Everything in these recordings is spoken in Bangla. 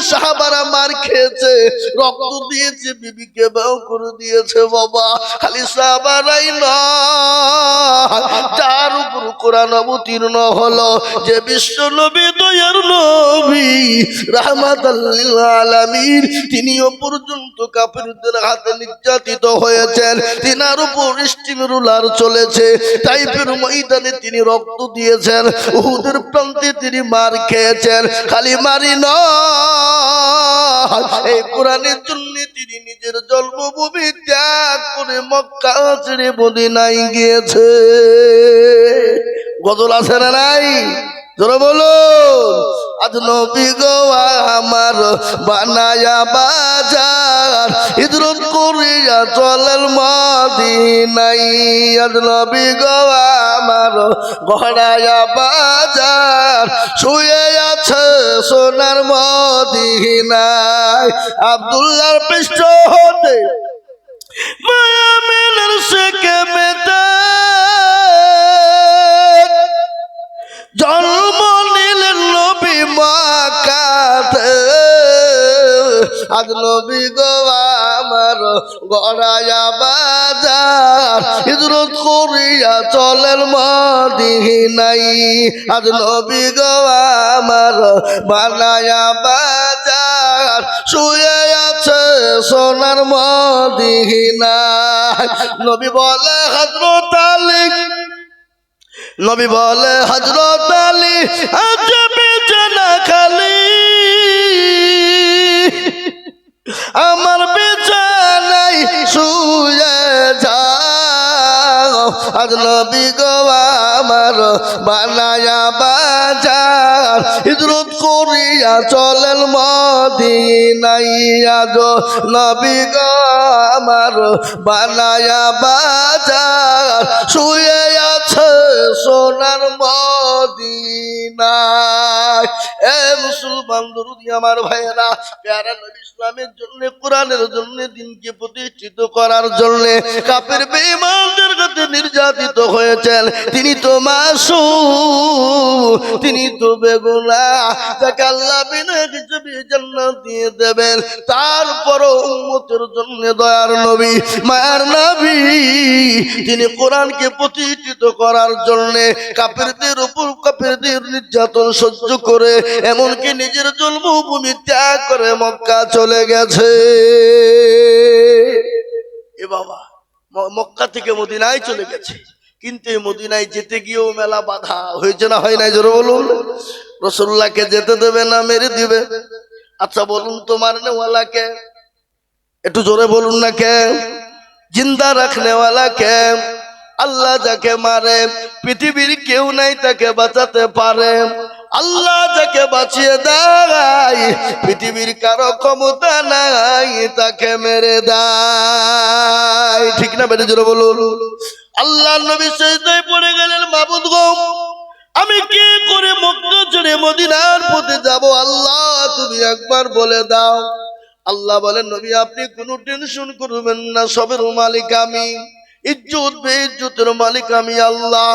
সাহাবারা মার খেয়েছে, রক্ত দিয়েছে, বিবিকে বেও করে দিয়েছে বাবা। খালি সাহাবারাই নয়, যার উপর কোরআন অবতীর্ণ হলো, যে বিশ্ব নবী দয়ার নবী রাহমাতাল লিল আলামিন, তিনিও পর্যন্ত কাফেরদের হাতে নির্যাতিত হয়েছেন। তিনার উপর স্টিম রুলার চলেছে, তাইফের ময়দানে তিনি রক্ত দিয়েছেন, উহুদের প্রান্তে তিনি মার খেয়েছেন। খালি মারি নয়, এই কোরআনের জন্য তিনি নিজের জন্মভূমি ত্যাগ করে মক্কা ছেড়ে মদিনায় গিয়েছে। গজল আছে না নাই? জোরে বলুন। আজ নবী গো আমার বানায়া বাজার, হিজরত করিয়া চলেন মদিনায়। আজ নবী গো আমার গড়ায়া বাজার, শুয়ে আছে সোনার মদিনায়। আব্দুল্লাহর পৃষ্ঠ হতে মায়া মেলার শেখে মেতে জন্ম নিলেন নবী মক্কাতে। আজ নবী গো আমার গড়ায়া বাজার, হিজরত করিয়া চলেন মদিনায়। আজ নবী গো আমার বানায়া বাজার, শুয়ে আছে সোনার মদিনায়। নবী বলে হযরত আলী, নবী বলে হযরত আলী আজ বিছানা খালি, আমার বিছানায় শুয়ে যাও। আজ নবী গো আমার বানায়া বাজার, হিজরত করিয়া চলেন মদিনায়। আজ নবী গো আমার বানায়া বাজার, শুয়ে আছে সোনার মদিনায়। এ মুসলমান দরুদি আমার ভাইয়েরা, প্যারা নবী ইসলামের জন্য, কোরআনের জন্য, দিনকে প্রতিষ্ঠিত করার জন্য কাফের বেঈমানদের কাছে নির্যাতিত হয়েছেন। তিনি তো মাসুম, তিনি তো বেগুনাহ, যাকে আল্লাহ বিনা হিসাবে জান্নাত দিয়ে দেবেন। তারপরও উম্মতের জন্য দয়ার নবী, মায়ার নবী, তিনি কোরআনকে প্রতিষ্ঠিত করার জন্য কাফেরদের উপর কাফেরদের নির্যাতন সহ্য করে এমনকি নিজের জন্মভূমি ত্যাগ করে মক্কা চলে গেছে। এ বাবা, মক্কা থেকে মদিনায় চলে গেছে, কিন্তু এই মদিনায় যেতে গিয়েও মেলা বাধা হয়েছে না হয় নাই? জোরে বলুন। রাসূলুল্লাহকে যেতে দেবে না মেরে দিবে? আচ্ছা বলুন, তোমার নেওয়ালাকে একটু জোরে বলুন না কে? জিন্দা রাখনেওয়ালা কে? আল্লাহ যাকে মারে পৃথিবীর কেউ নাই তাকে বাঁচাতে পারে। আল্লাহ যাকে বাঁচিয়ে দেয় পৃথিবীর কারো ক্ষমতা নাই তাকে মেরে দেয়। ঠিক না বেটে? জোরে বলুন। আল্লাহ নবী সিজদায় পড়ে গেলেন, মাবুদ গো, আমি কি করে মক্কা ছেড়ে মদিনার পথে যাব? আল্লাহ তুমি একবার বলে দাও। আল্লাহ বলেন, নবী আপনি কোনো টেনশন করবেন না, সবের মালিক আমি, ইজ্জত বেইজ্জতের মালিক আমি আল্লাহ।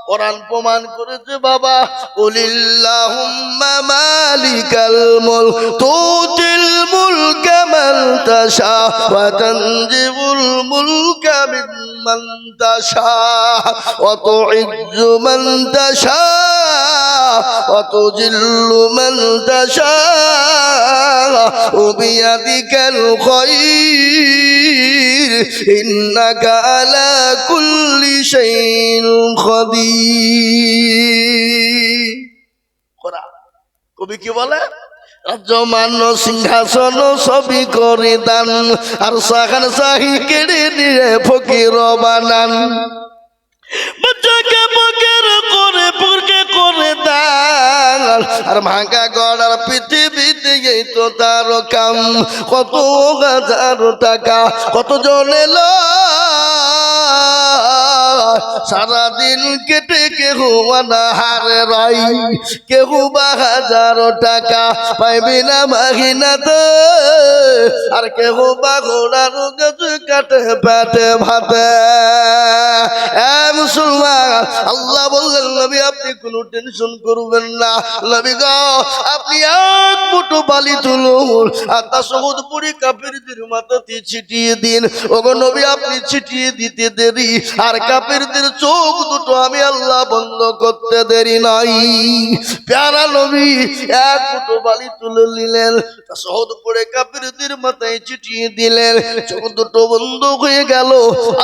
কোরআন প্রমাণ করেছে বাবা, কুলিল্লাহুম্মা মালিকাল মুলক তুতিল মুলকা মান তাশা ওয়া তানজিবুল মুলকা মিম্মান তাশা ওয়া তুইজ্জু মান তাশা ওয়া তুযিল্লু মান তাশা ওয়া বিয়াদিকাল খায়র ইন্নাকা আলা কুল্লি শাইইন কাদির। কবি কি বলে? রাজ্যমান সিংহাসন সবই করে দান, আর সাখান শাহী কেড়ে নিয়ে ফকির বানান। বাচ্চাকে ফকির করে পুরকে করে দান, আর ভাঙা গড়ার পৃথিবীতে এই তো তার কাম। কত হাজার টাকা কত জনে সারাদিন কেটে কেহ হারে রাই, কেহ বা 1000 টাকা পাইবি না মাহিনাতে, আর কেহ বা ঘোড়ার গাছে কাটে পেটে ভাতে। মুসলমান, আল্লাহ বললেন নবী আপনি কোনো টেনশন করবেন না। নবী গো আপনি মুঠো বালি তুলুন আর তাশাহুদ পড়ে কাফেরদের মাথাতে ছিটিয়ে দিন। ওগো নবী আপনি ছিটিয়ে দিতে দেরি আর কাফেরদের চোখ দুটো আমি আল্লাহ বন্ধ করতে দেরি নাই। প্যারা নবী এক মুঠো বালি তুলে নিলেন, তাশাহুদ পড়ে কাফেরদের মাথায় ছিটিয়ে দিলেন, চোখ দুটো বন্ধ হয়ে গেল।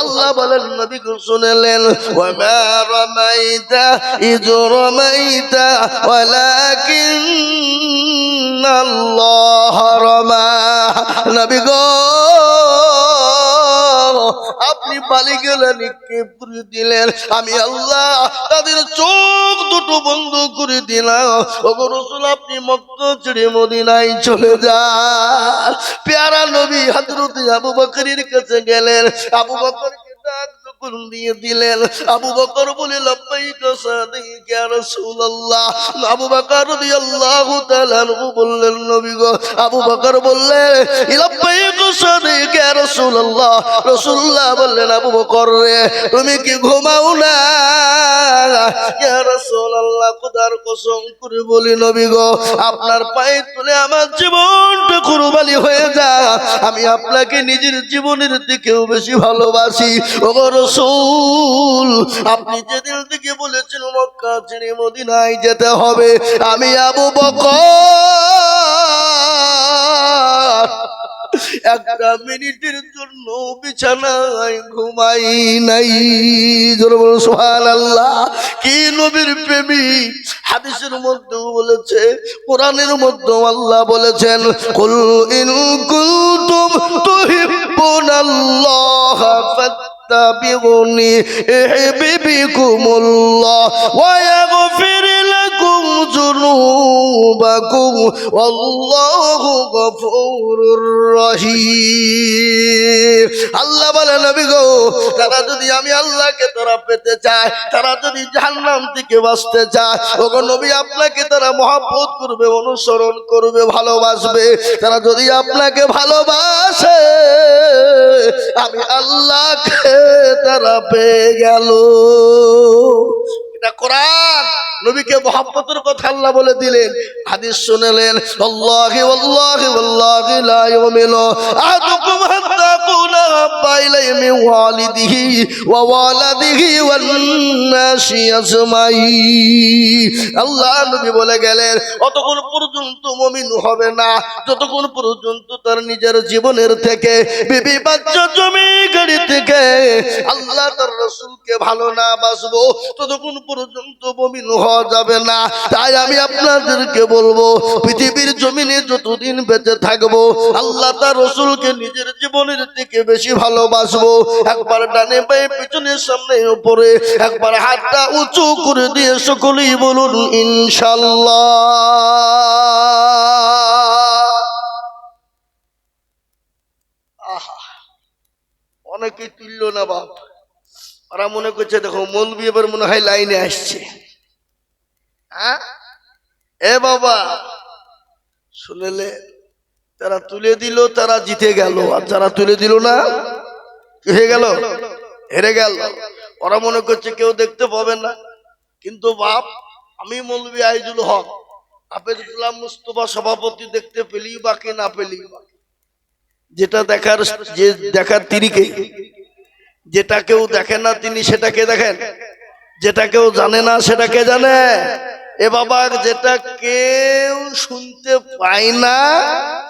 আল্লাহ বলেন নবী গো শুনলেন, ওয়া মা রামাইতা ইয রামাইতা ওয়ালাকিন্নাল্লাহ রামা। নবী গো আপনি বালি গেলে নিক্ষেপ করে দিলেন, আমি আল্লাহ তাদের চোখ দুটো বন্ধ করে দিলাম। ওগো রাসূল আপনি মক্কা ছেড়ে মদিনায় চলে যান। প্যারা নবী হযরত আবু বকরের কাছে গেলেন, আবু বকরকে ডাক যখন দিয়ে দিলেন, আবু বকর বলে লাব্বাইকা সাদিক ইয়া রাসূলুল্লাহ। আবু বকর রাদিয়াল্লাহু তাআলা আনহু বললেন নবী গো, আবু বকর বললেন লাব্বাইকা সাদিক ইয়া রাসূলুল্লাহ। রাসূলুল্লাহ বললেন আবু বকর রে তুমি কি ঘুমাও না? ইয়া রাসূলুল্লাহ খোদার কসম করে বলি নবী গো আপনার পায়ে তুলে আমার জীবনটা কুরবানি হয়ে যায়, আমি আপনাকে নিজের জীবনের থেকেও বেশি ভালোবাসি। ওগো রাসূল আপনি যেদিন থেকে বলেছেন মক্কা ছেড়ে মদিনায় যেতে হবে, আমি আবু বকর একটা মিনিটের জন্য বিছানায় ঘুমাই নাই। জোরে বলুন সুবহানাল্লাহ। কি নবীর প্রেমিক! হাদিসের মধ্যেও বলেছে, কোরআনের মধ্যেও আল্লাহ বলেছেন, কুল ইন কুনতুম তুহিব্বুনাল্লাহ ফাত্তাবিউনি ইউহিব্বুকুমুল্লাহ ওয়া ইয়াগফির লাকুম যুনুবাকুম ওয়াল্লাহু গফুরুর রহিম। আল্লাহ বলে নবী গো তারা যদি আমি আল্লাহকে তারা পেতে চায়, তারা যদি জাহান্নাম থেকে বাঁচতে চায়, ওগো নবী আপনাকে তারা মহব্বত করবে, অনুসরণ করবে, ভালোবাসবে। তারা যদি আপনাকে ভালোবাসে আমি আল্লাহকে তারা পেয়ে গেল। এটা কোরআন। নবীকে মহব্বতের কথা আল্লাহ বলে দিলেন। হাদিস শুনলেন, আল্লাহি ওয়াল্লাহি ওয়াল্লাহি লা ইউমিনু আহাদুকুম হাত্তা কুনা হাব্বা ইলাইহি মিন ওয়ালিদিহি ওয়া ওয়ালাদিহি ওয়ান নাসি আজমাইন। আল্লাহ নবী বলে গেলেন অতক্ষণ পর্যন্ত মুমিন হবে না যতক্ষণ পর্যন্ত তার নিজের জীবনের থেকে, বিবি বাচ্চা জমি গাড়ি থেকে আল্লাহ তার রাসূলকে ভালো না বাসবো ততক্ষণ পর্যন্ত মুমিন হওয়া যাবে না। তাই আমি আপনাদেরকে বলবো পৃথিবীর জমিনে যতদিন বেঁচে থাকবো আল্লাহ তার রাসূলকে নিজের জীবনের থেকে বেশি ভালোবাসবো। একবার ডানে বায়ে পিছনে সামনে উপরে একবার হাতটা উঁচু করে দিয়ে সকলেই বলুন ইনশাআল্লাহ। অনেকে তুলল না বাপ, ওরা মনে করছে দেখো মৌলবি এবার মনে হয় লাইনে আসছে। এ বাবা শুনলে তারা তুলে দিল, তারা জিতে গেল, আর যারা তুলে দিল না কি হয়ে গেল? হেরে গেল। ওরা মনে করছে কেউ দেখতে পাবে না, কিন্তু বাপ আমি মৌলবি আইজুল হক হাফেজ গোলাম মুস্তফা সভাপতি দেখতে পেলি বাকি না পেলি, যেটা দেখার যে দেখার তিনি কে, যেটা কেউ দেখে না তিনি সেটাকে দেখেন, যেটা কেউ জানে না সেটাকে জানে। এ বাবা যেটা কেউ শুনতে পায় না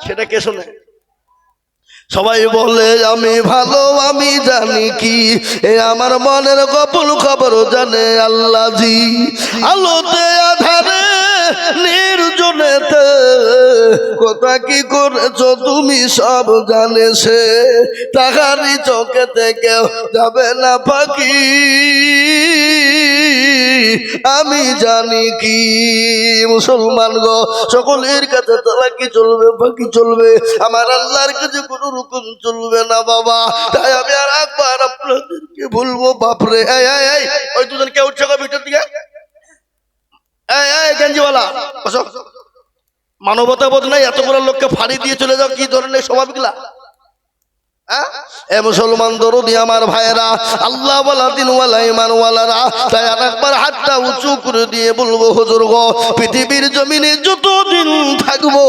সেটাকে শোনে। সবাই বলে আমি ভালো আমি জানি কি, এ আমার মনের গোপন খবর জানে আল্লাহ জি। আলোতে আধারে নির্জনেতে কথা কি করেছো তুমি সব জানে সে, তাহারি চোখে থেকে যাবে না পাখি আমি জানি কি। মুসলমান গো সকলের কাছে তারা কি চলবে বাকি চলবে, আমার আল্লাহর কাছে কোনো রকম চলবে না বাবা। তাই আমি আর একবার আপনাদেরকে বলবো বাপরে, ওই দুজন কে উঠছে ভিতর দিকে, গেঞ্জিওয়ালা মানবতা বোধ নাই, এত বড় লোককে ফাড়ি দিয়ে চলে যাও, কি ধরনের স্বভাবগুলা? এ মুসলমান দরদি আমার ভাইরা, আল্লাহ ওয়ালা দিন ওয়ালা ঈমান ওয়ালারা, তাই একবার হাতটা উঁচু করে দিয়ে বলবো, হুজুর গো, পৃথিবীর জমিনে যতদিন থাকবো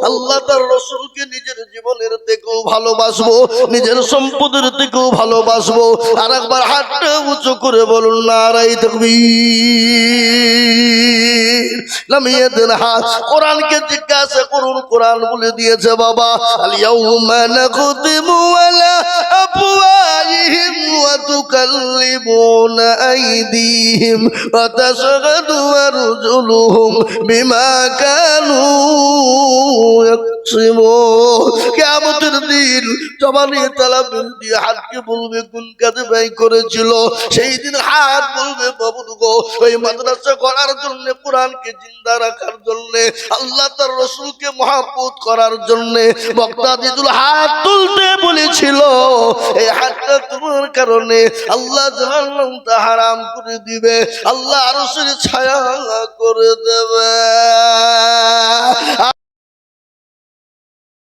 আল্লাহ তার রাসূলকে নিজের জীবনের থেকেও ভালোবাসবো, নিজের সম্পদের থেকেও ভালোবাসবো। আর একবার হাতটা উঁচু করে বলুন নারায়ে তাকবীর। নামিয়ে দেন হাত। কোরআনকে জিজ্ঞাসা করুন, কোরআন বলে দিয়েছে বাবা, আল ইয়াউমা নাখতিমু আলা আফওয়াহিহিম ওয়া তুকাল্লিমুনা আইদিহিম ওয়া তাশহাদু আরজুলুহুম বিমা কানু ইয়াকসিবুন। কিয়ামতের দিন জবানে তালাবিল দিয়ে হাতকে বলবে কোন কাজে ব্যয় করেছিল। সেই দিন হাত বলবে, বাবুদ গো, ওই মাদ্রাসা করার জন্য, কোরআনকে জিন্দা রাখার জন্য, আল্লাহ তার রাসূলকে মহব্বত করার জন্য বক্তা দিদুল হাত তুলতে বলেছিল। এই হাতটা তোমার কারণে আল্লাহ জাহান্নামটা হারাম করে দিবে, আল্লাহ আরশের ছায়া করে দেবে।